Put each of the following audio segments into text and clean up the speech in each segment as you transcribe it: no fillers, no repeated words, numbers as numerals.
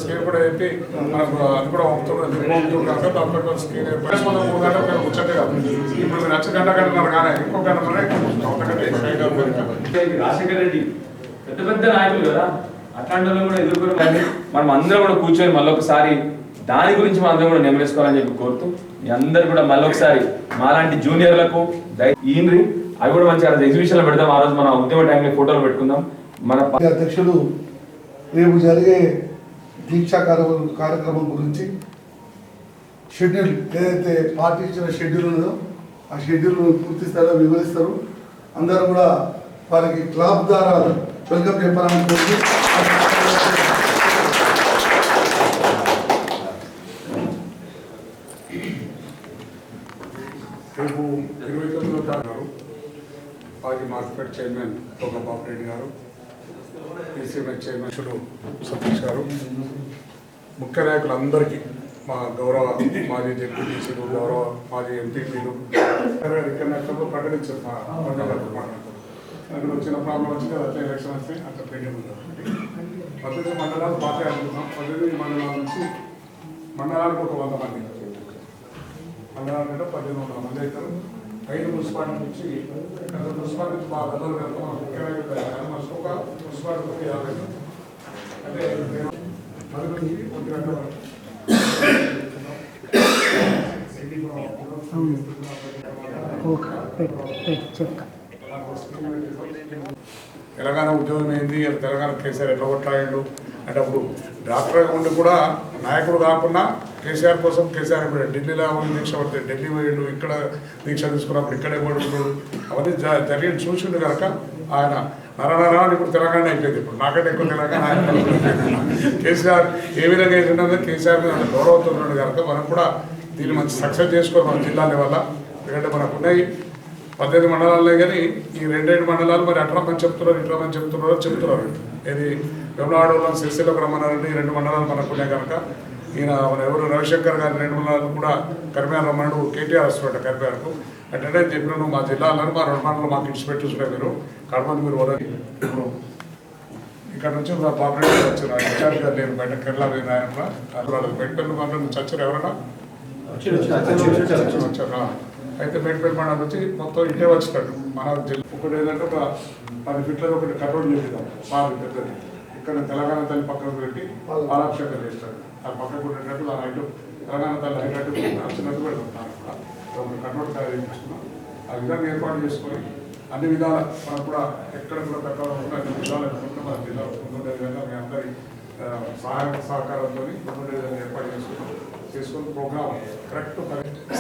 Screen కూడా చెప్పి మనకు అది కూడా పంపుతున్నారు కనుక దాంట్లో స్క్రీన్ ఏర్పడి 3 గంటలు మేము ముచ్చటే కాదు. ఇప్పుడు మీరు నచ్చ గంటన్నారు కానీ ఇంకో గంట రాజశేఖర రెడ్డి పెద్ద పెద్ద నాయకులు కదా, అట్లాంటి వాళ్ళు కూడా ఎదుర్కొని మనం అందరం కూడా కూర్చొని మళ్ళొకసారి దాని గురించి మనం అందరం కూడా నెమరేసుకోవాలని చెప్పి కోరుతూ మీ అందరు కూడా మళ్ళొకసారి మాలాంటి జూనియర్లకు ఈయనరి అవి కూడా మంచిగా ఎగ్జిబిషన్లో పెడతాం. ఆ రోజు మన ఉద్యమ టైంలో ఫోటోలు పెట్టుకుందాం. మన అధ్యక్షుడు రేపు జరిగే దీక్షా కార్యక్రమం గురించి షెడ్యూల్ ఏదైతే పార్టీ ఇచ్చిన షెడ్యూల్ ఉన్నదో ఆ షెడ్యూల్ పూర్తి స్థాయిలో వివరిస్తారు. అందరూ కూడా వారికి క్లబ్ ద్వారా వెల్కమ్ చెప్పాలని కోరుతూ రేపు 29వ తారీఖు పార్టీ మార్కెట్ చైర్మన్ తోక బాపిరెడ్డి గారు, పీసీఎంఎస్ చైర్మన్ సతీష్ గారు, ముఖ్య నాయకులందరికీ మా గౌరవ మాజీ డిప్యూటీసీలు, గౌరవ మాజీ ఎంపీపీలు ఇక్కడ ప్రకటించారు. అందులో చిన్న ప్రాబ్లం వచ్చింది, అట్లా ఎలక్షన్ వస్తే అట్లా పెండింగ్ ఉంది. 18 మండలాలు పాత అనుకున్నాం. 18 మండలాల నుంచి మండలానికి ఒక 100 మంది, మండలాలు అంటే 1800 మంది అవుతారు. 5 మున్సిపాలిటీ నుంచి మున్సిపాలిటీ నుంచి బాగా గదలు వెళ్తాం. ముఖ్యమైన ఒక మున్సిపాలిటీ 50 అంటే 10 నుంచి 1 గంట వరకు తెలంగాణ ఉద్యోగం ఏంది, తెలంగాణ కేసీఆర్ ఎట్లా కొట్లాడు అంటే అప్పుడు డాక్టర్ ఉండి కూడా నాయకుడు కాకుండా కేసీఆర్ కోసం కేసీఆర్ ఢిల్లీలో దీక్ష పడితే ఢిల్లీ పోయిండు, ఇక్కడ దీక్ష తీసుకున్నప్పుడు ఇక్కడే పడుతున్నాడు. అవన్నీ జరిగి చూసిండు కనుక ఆయన నరనరా ఇప్పుడు తెలంగాణ అయిపోయింది. ఇప్పుడు నాకంటే ఎక్కువ తెలంగాణ కేసీఆర్ ఏ విధంగా వేసిండే కేసీఆర్ మీద గౌరవంతో ఉన్నాడు కనుక మనం కూడా దీన్ని మంచి సక్సెస్ చేసుకోవాలి మన జిల్లా లెవెల్ల. ఎందుకంటే మనకు ఉన్నాయి 18 మండలాలే కానీ ఈ 2 మండలాలు మరి అట్లా మంది చెప్తున్నారు, ఇట్లా మంది చెప్తున్నారు. ఇది వెమ్లవాడలో సిరిసిల్లకు రమ్మన్నారంటే ఈ 2 మండలాలు మనకు ఉన్నాయి కనుక ఈయన మన ఎవరు రవిశంకర్ గారి 2 మండలాలు కూడా కరిమేర రమ్మన్నాడు, కేటీఆర్ వస్తున్నట్టు కరిమేరకు అంటే చెప్పినాను మా జిల్లాలో మా 2 మండలాలు మాకు ఇచ్చి పెట్టుకుంటారు. మీరు కడమంది మీరు వదలి ఇప్పుడు ఇక్కడ నుంచి పాపరేట్ వచ్చారు ఇన్ఛార్జ్ గారు నేను బయట కేరళ ఆయన మెడిపల్లి మండలం నుంచి వచ్చారు. ఎవరైనా వచ్చారా? అయితే మెడిపల్లి మండలం నుంచి మొత్తం ఇటే వచ్చినట్టు మన జిల్లా ఒకటి ఏంటంటే ఒక 10 ఫీట్లలో ఒకటి కంట్రోల్ చేద్దాం. బాగా పెద్దది ఇక్కడ తెలంగాణ తల్లి పక్కన పెట్టి పాలాభిషేకం చేస్తారు. ఆ పక్కకు ఉండేటట్టు ఆ హైట్ తెలంగాణ తల్లి అయినట్టు నచ్చినట్టు పెడుతున్నాను కూడా కంట్రోల్ తయారు చేస్తున్నాం. ఆ విధంగా ఏర్పాటు చేసుకొని అన్ని విధాల మనకు కూడా ఎక్కడ కూడా తక్కువ అన్ని విధాలు ఎదుర్కొంటే మన జిల్లా ముందుండే విధంగా మీ అందరి సహాయ సహకారంతో ముందుండే విధంగా ఏర్పాటు చేసుకుని ప్రోగ్రామ్ కరెక్ట్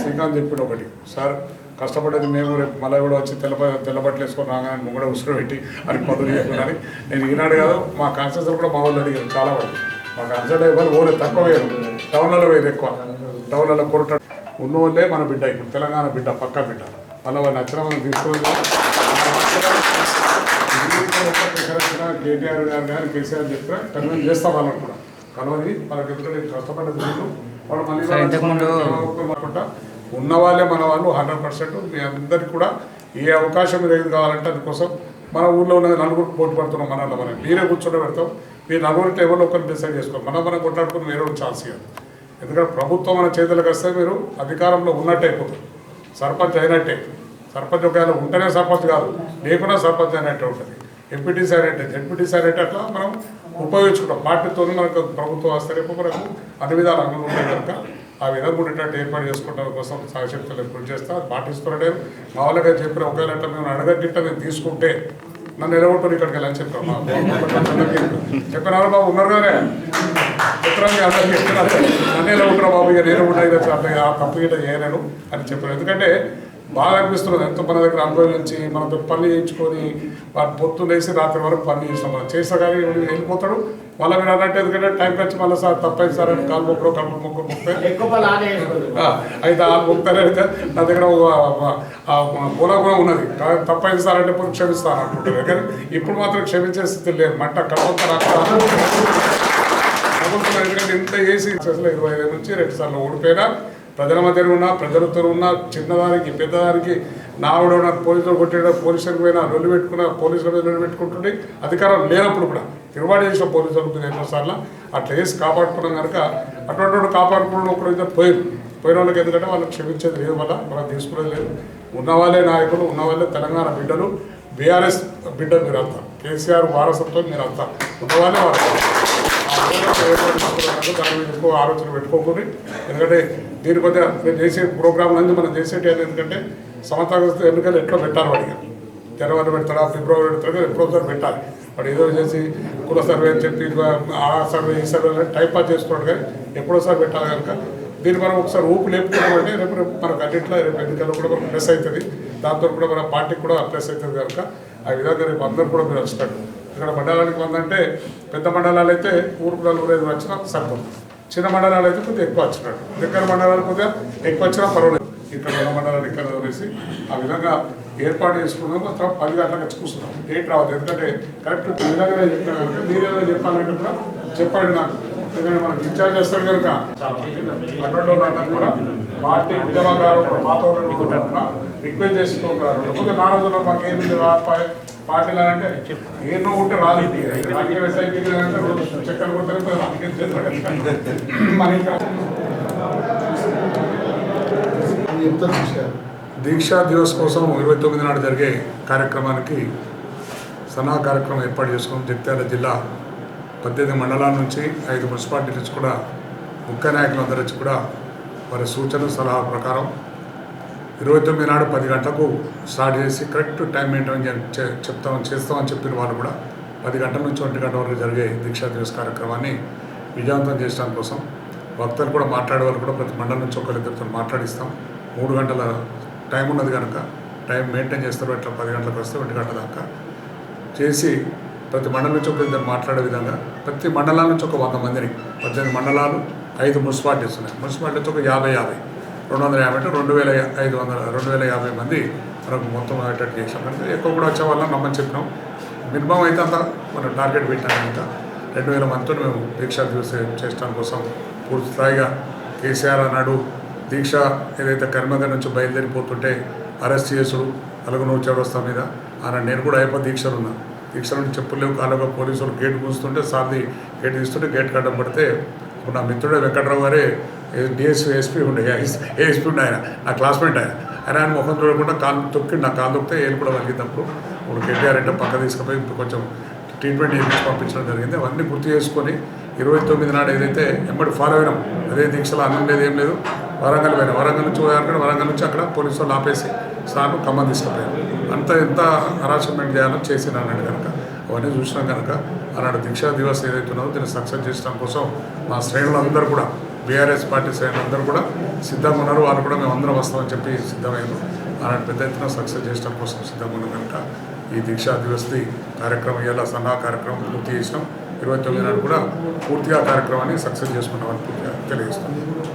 శ్రీకాంత్ చెప్పిన ఒకటి సార్ కష్టపడేది మేము రేపు మళ్ళీ కూడా వచ్చి తెల్లబట్టలు వేసుకొని రాగానే ముంగడ ఉసురు పెట్టి అని పనులు చేయకుండాని నేను ఈనాడు కాదు మా కాన్సెన్స్లో కూడా మా వాళ్ళు అడిగారు చాలా మంది. మా కాన్సెప్ట్ ఇవ్వాలి ఓరే తక్కువ వేయరు, టౌన్లలో వేయరు ఎక్కువ. టౌన్లలో కొరట ఉన్న వాళ్ళే మన బిడ్డ, ఇప్పుడు తెలంగాణ బిడ్డ పక్కా బిడ్డ. మళ్ళీ వాళ్ళు నచ్చిన మనం తీసుకొని కేటీఆర్ గారు కానీ కేసీఆర్ చెప్పినా కన్వీన్ చేస్తాం వాళ్ళని కూడా కలవని వాళ్ళకి ఎందుకంటే కష్టపడ్డది వాళ్ళు మళ్ళీ ఉన్న వాళ్ళే మన వాళ్ళు 100%. మీ అందరికీ కూడా ఏ అవకాశం మీరు ఏది కావాలంటే అందుకోసం మన ఊళ్ళో ఉన్నది నలుగురికి పోటీ పడుతున్నాం. మనలో మనం మీరే కూర్చొని పెడతాం. మీరు నలుగురితో ఎవరు ఒకరిని డిసైడ్ చేసుకోవాలి. మనం కొట్లాడుకుని వేరే ఛాన్స్ ఇవ్వాలి. ఎందుకంటే ప్రభుత్వం మన చేతులకు వస్తే మీరు అధికారంలో ఉన్నట్టే అయిపోతుంది, సర్పంచ్ అయినట్టే. సర్పంచ్ ఒకవేళ ఉంటేనే సర్పంచ్ కాదు, లేకుండా సర్పంచ్ అయినట్టే ఉంటుంది. ఎంపీటీసీ అయినట్టే, జెడ్పీటీసీ అయినట్టే అట్లా మనం ఉపయోగించుకుంటాం. పార్టీతో మనకు ప్రభుత్వం వస్తే రేపు మనకు అన్ని విధాలు అమలు ఉంటాయి కనుక ఆ విధంగా ఉండేటట్టు ఏర్పాటు చేసుకోవడం కోసం సాయశక్తులు కృషి చేస్తా. పాటిస్తున్నాడే మా వాళ్ళగా చెప్పిన ఒకవేళ అట్లా మేము అడగట్ట మేము తీసుకుంటే నన్ను ఎలగొట్టుని ఇక్కడికి వెళ్ళని చెప్పాం. చెప్పినారు బాబు ఉన్నారు కదా చెప్పడానికి అందరికీ చెప్తున్నారు. నన్ను ఎలగొట్టరా బాబు ఇక నేను ఉంటాయి కదా తప్పు గిట్ట చేయలేను అని చెప్పాను. ఎందుకంటే బాగా అనిపిస్తున్నది ఎంతో మన దగ్గర అనుభవించి మనతో పని చేయించుకొని వాడు పొత్తు లేసి రాత్రి వరకు పని చేస్తాం. మనం చేస్తా కానీ వెళ్ళిపోతాడు. మళ్ళీ మీరు అన్నట్టు ఎందుకంటే టైంకి వచ్చి మళ్ళీ సార్ తప్పైంది సార్ అని కాలు మొక్కడు కళ్ళు మొక్కలు మొక్తే అయితే ఆ మొక్తారే అయితే నా దగ్గర పూల కూడా ఉన్నది. తప్పైంది సార్ అంటే ఇప్పుడు క్షమిస్తాను అనుకుంటారు. కానీ ఇప్పుడు మాత్రం క్షమించే స్థితి లేదు. మంట కడపంత ఎందుకంటే ఇంత చేసి 25 నుంచి 2 సార్లు ఓడిపోయినా ప్రజల మధ్య ఉన్నా ప్రజలతో ఉన్నా చిన్నదానికి పెద్దదానికి నావుడు పోలీసులు కొట్టాడు, పోలీసులకు పోయినా రొల్లు పెట్టుకున్నా పోలీసుల మీద రొల్లు పెట్టుకుంటుండే అధికారం లేనప్పుడు కూడా తిరుగుబాటు చేసిన పోలీసులకు ఎన్నోసార్లు అట్లా వేసి కాపాడుకున్నాం కనుక అటువంటి కాపాడుకున్న ఒకరు ఇద్దరు పోయిన వాళ్ళకి ఎందుకంటే వాళ్ళు క్షమించేది లేదు వల్ల మనం తీసుకునేది లేదు. ఉన్నవాళ్ళే నాయకులు, ఉన్నవాళ్ళే తెలంగాణ బిడ్డలు, బీఆర్ఎస్ బిడ్డ మీరంతా, కేసీఆర్ వారసత్వం మీరంతా ఉన్నవాళ్ళే వారసత్వం. దాని మీద ఎక్కువ ఆలోచన పెట్టుకోకూడదు. ఎందుకంటే దీని కొద్దిగా మేము చేసే ప్రోగ్రాంలు అన్నీ మనం చేసేటి ఎందుకంటే సమతాగ్రస్త ఎన్నికలు ఎట్లా పెట్టాలి వాడిగా, జనవరి పెడతాడా, ఫిబ్రవరి పెడతాడా, ఎప్పుడో పెట్టాలి. వాడు ఏదో చేసి కుల సర్వే అని చెప్పి ఆ సర్వే ఈ సర్వే టైం పాస్ చేస్తున్నాడు కానీ ఎప్పుడోసారి పెట్టాలి కనుక దీన్ని మనం ఒకసారి ఊపు లేపుకున్నామంటే రేపు మనకు అన్నింటిలో రేపు ఎన్నికల్లో కూడా మనకు ప్లస్ అవుతుంది. దాంతో కూడా మన పార్టీకి కూడా ప్లస్ అవుతుంది కనుక ఆ విధంగా రేపు అందరూ కూడా మీరు వస్తారు. ఇక్కడ మండలానికి వందంటే పెద్ద మండలాలు అయితే ఊరుకు 4-5 వచ్చినా సరిపోతుంది. చిన్న మండలాలు అయితే కొద్దిగా ఎక్కువ వచ్చినట్టు, దగ్గర మండలాలు కొద్దిగా ఎక్కువ వచ్చినా పర్వాలేదు. ఇక్కడ ఉన్న మండలాలు ఇక్కడ వేసి ఆ విధంగా ఏర్పాటు చేసుకున్నాం. మొత్తం 10 గంటలకు వచ్చి కూర్చున్నాం. డేట్ రావద్దు, ఎందుకంటే కరెక్ట్ ఈ విధంగానే చెప్పినా కనుక మీరేదో చెప్పాలంటే కూడా చెప్పండి నాకు, ఎందుకంటే మనకు ఇన్ఛార్జ్ చేస్తారు కనుక అటువంటి కూడా పార్టీ ఉద్యమకారు పాత రిక్వెస్ట్ చేసుకోగలరు. లేకపోతే నా రోజుల్లో మాకు ఏమి పార్టీలు అంటే ఏమో ఉంటే రాదు. రాజకీయ ఎస్ఐపీ అంటే చక్కెర కొట్టే మన దీక్షా దివస్ కోసం 29 నాడు జరిగే కార్యక్రమానికి సన్నా కార్యక్రమం ఏర్పాటు చేసుకుని జగిత్యాల జిల్లా 18 మండలాల నుంచి 5 మున్సిపాలిటీ నుంచి కూడా ముఖ్య నాయకులందరూ వచ్చి కూడా వారి సూచన సలహా ప్రకారం 29 నాడు 10 గంటలకు స్టార్ట్ చేసి కరెక్ట్ టైం మెయింటైన్ చేస్తామని చెప్పిన వాళ్ళు కూడా 10 గంటల నుంచి 1 గంట వరకు జరిగే దీక్షా దివస్ కార్యక్రమాన్ని విజయవంతం చేయడం కోసం వక్తలు కూడా మాట్లాడే వాళ్ళు కూడా ప్రతి మండలం నుంచి ఒకరిద్దరితో మాట్లాడిస్తాం. 3 గంటల టైం ఉన్నది కనుక టైం మెయింటైన్ చేస్తారు. అట్లా 10 గంటలకు వస్తే 1 గంట దాకా చేసి ప్రతి మండలం నుంచి ఒకరిద్దరు మాట్లాడే విధంగా ప్రతి మండలాల నుంచి ఒక 100 మందిని 18 మండలాలు 5 మున్సిపాలిటీస్ ఉన్నాయి. మున్సిపాలిటీస్ ఒక 50 250 అంటే 2550 మంది మనకు మొత్తం అటెండ్ చేసాం. అంటే ఎక్కువ కూడా వచ్చే వాళ్ళని నమ్మని చెప్పినాం. మినిమం అయితే అంతా మనం టార్గెట్ పెట్టాం కనుక 2000 మందితో మేము దీక్షా దివస్ చేయడం కోసం పూర్తి స్థాయిగా కేసీఆర్ అన్నాడు దీక్ష ఏదైతే కరీంనగర్ నుంచి బయలుదేరిపోతుంటే అరెస్ట్ చేసుడు అలగనూరు చౌరస్తా మీద అన్నాడు. నేను కూడా అయిపోయి దీక్షలు ఉన్నా. దీక్షల నుంచి చెప్పులు లేవు, కాలుగా పోలీసులు గేట్ కూస్తుంటే సార్ది గేట్ తీస్తుంటే గేట్ కట్టడం పడితే ఇప్పుడు నా మిత్రుడే వెంకట్రావు గారే డిఎస్పీ ఎస్పీ ఉండే ఏఎస్పీ ఉండే ఆయన నా క్లాస్మేట్ ఆయన ముఖం చూడకుండా కాలు తొక్కిండు. నా కాలు తొక్కితే ఏలు కూడా వలిగినప్పుడు ఇప్పుడు కేటీఆర్ అంటే పక్క తీసుకుపోయి కొంచెం ట్రీట్మెంట్ చేయించి పంపించడం జరిగింది. అవన్నీ గుర్తు చేసుకొని 29 నాడు ఏదైతే ఎంబడి ఫాలో అయినాం అదే దీక్షలో అన్నం లేదు ఏం లేదు. వరంగల్ పోయినా, వరంగల్ నుంచి వరంగల్ నుంచి అక్కడ పోలీసు వాళ్ళు ఆపేసి సార్లు ఖమ్మం తీసుకుపోయారు. ఎంత హరాస్మెంట్ చేయాలో చేసిన అన్నాడు కనుక అవన్నీ చూసినాం కనుక అన్నాడు దీక్షా దివస్ ఏదైతే ఉన్నదో దీన్ని సక్సెస్ చేయడం కోసం మా శ్రేణులందరూ కూడా బీఆర్ఎస్ పార్టీ శ్రేణులందరూ కూడా సిద్ధంగా ఉన్నారు. వాళ్ళు కూడా మేము అందరం వస్తామని చెప్పి సిద్ధమయ్యారు. అలాంటి పెద్ద ఎత్తున సక్సెస్ చేయడం కోసం సిద్ధంగా ఉన్నాం కనుక ఈ దీక్షా దివస్ది కార్యక్రమం ఇలా సన్నా కార్యక్రమం పూర్తి చేసినాం. 29 నాడు కూడా పూర్తిగా కార్యక్రమాన్ని సక్సెస్ చేసుకున్నామని పూర్తిగా తెలియజేస్తాం.